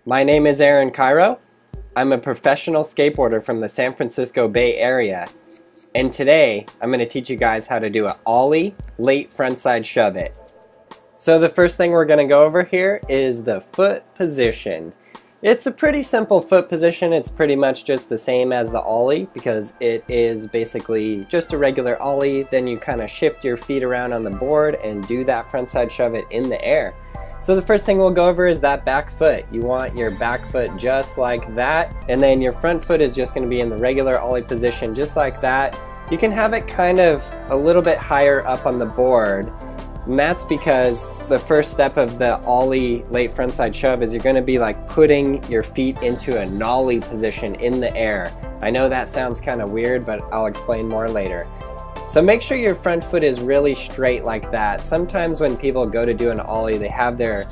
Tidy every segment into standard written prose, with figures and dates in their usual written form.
My name is Aaron Cairo. I'm a professional skateboarder from the San Francisco Bay Area, and today I'm going to teach you guys how to do an ollie late frontside shove it. So the first thing we're going to go over here is the foot position. It's a pretty simple foot position. It's pretty much just the same as the ollie because it is basically just a regular ollie. Then you kind of shift your feet around on the board and do that frontside shove it in the air. So the first thing we'll go over is that back foot. You want your back foot just like that, and then your front foot is just going to be in the regular ollie position just like that. You can have it kind of a little bit higher up on the board, and that's because the first step of the ollie late frontside shove is you're going to be like putting your feet into a nollie position in the air. I know that sounds kind of weird, but I'll explain more later. So make sure your front foot is really straight like that. Sometimes when people go to do an ollie, they have their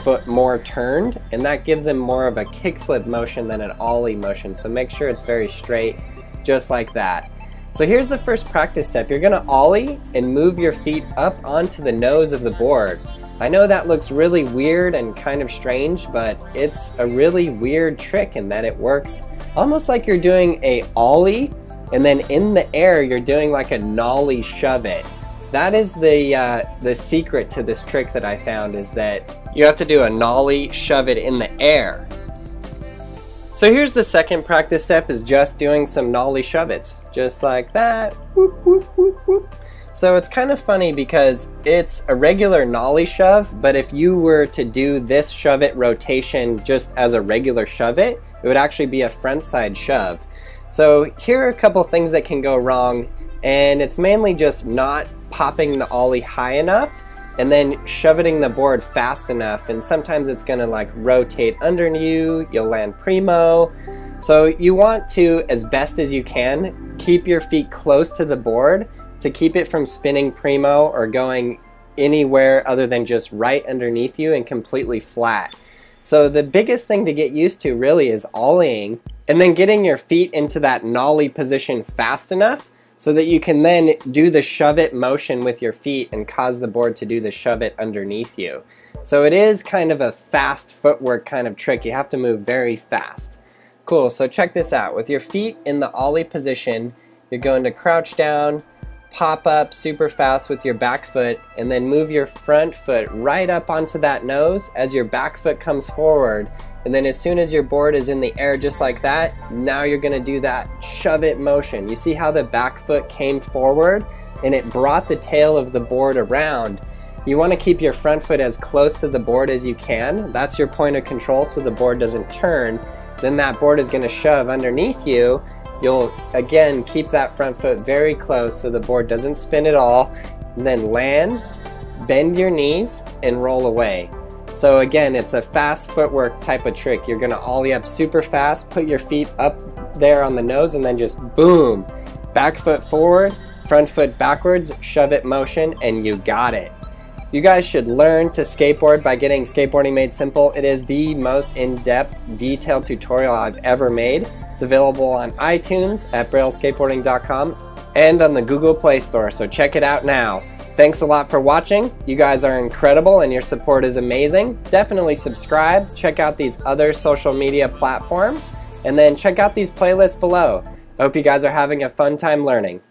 foot more turned, and that gives them more of a kickflip motion than an ollie motion. So make sure it's very straight, just like that. So here's the first practice step. You're gonna ollie and move your feet up onto the nose of the board. I know that looks really weird and kind of strange, but it's a really weird trick in that it works almost like you're doing a ollie, and then in the air you're doing like a nollie shove it. That is the secret to this trick that I found, is that you have to do a nollie shove it in the air. So here's the second practice step, is just doing some nollie shove-its, just like that. Whoop, whoop, whoop, whoop. So it's kind of funny because it's a regular nollie shove, but if you were to do this shove-it rotation just as a regular shove-it, it would actually be a frontside shove. So here are a couple things that can go wrong, and it's mainly just not popping the ollie high enough and then shoveting the board fast enough, and sometimes it's gonna like rotate under you, you'll land primo. So you want to, as best as you can, keep your feet close to the board to keep it from spinning primo or going anywhere other than just right underneath you and completely flat. So the biggest thing to get used to really is ollieing and then getting your feet into that nollie position fast enough so that you can then do the shove it motion with your feet and cause the board to do the shove it underneath you. So it is kind of a fast footwork kind of trick. You have to move very fast. Cool, so check this out. With your feet in the ollie position, you're going to crouch down, pop up super fast with your back foot, and then move your front foot right up onto that nose as your back foot comes forward. And then as soon as your board is in the air just like that, now you're gonna do that shove it motion. You see how the back foot came forward and it brought the tail of the board around. You wanna keep your front foot as close to the board as you can. That's your point of control so the board doesn't turn. Then that board is gonna shove underneath you. You'll, again, keep that front foot very close so the board doesn't spin at all. And then land, bend your knees, and roll away. So again, it's a fast footwork type of trick. You're gonna ollie up super fast, put your feet up there on the nose, and then just boom, back foot forward, front foot backwards, shove it motion, and you got it. You guys should learn to skateboard by getting Skateboarding Made Simple. It is the most in-depth, detailed tutorial I've ever made. It's available on iTunes at brailleskateboarding.com and on the Google Play Store, so check it out now. Thanks a lot for watching. You guys are incredible and your support is amazing. Definitely subscribe, check out these other social media platforms, and then check out these playlists below. I hope you guys are having a fun time learning.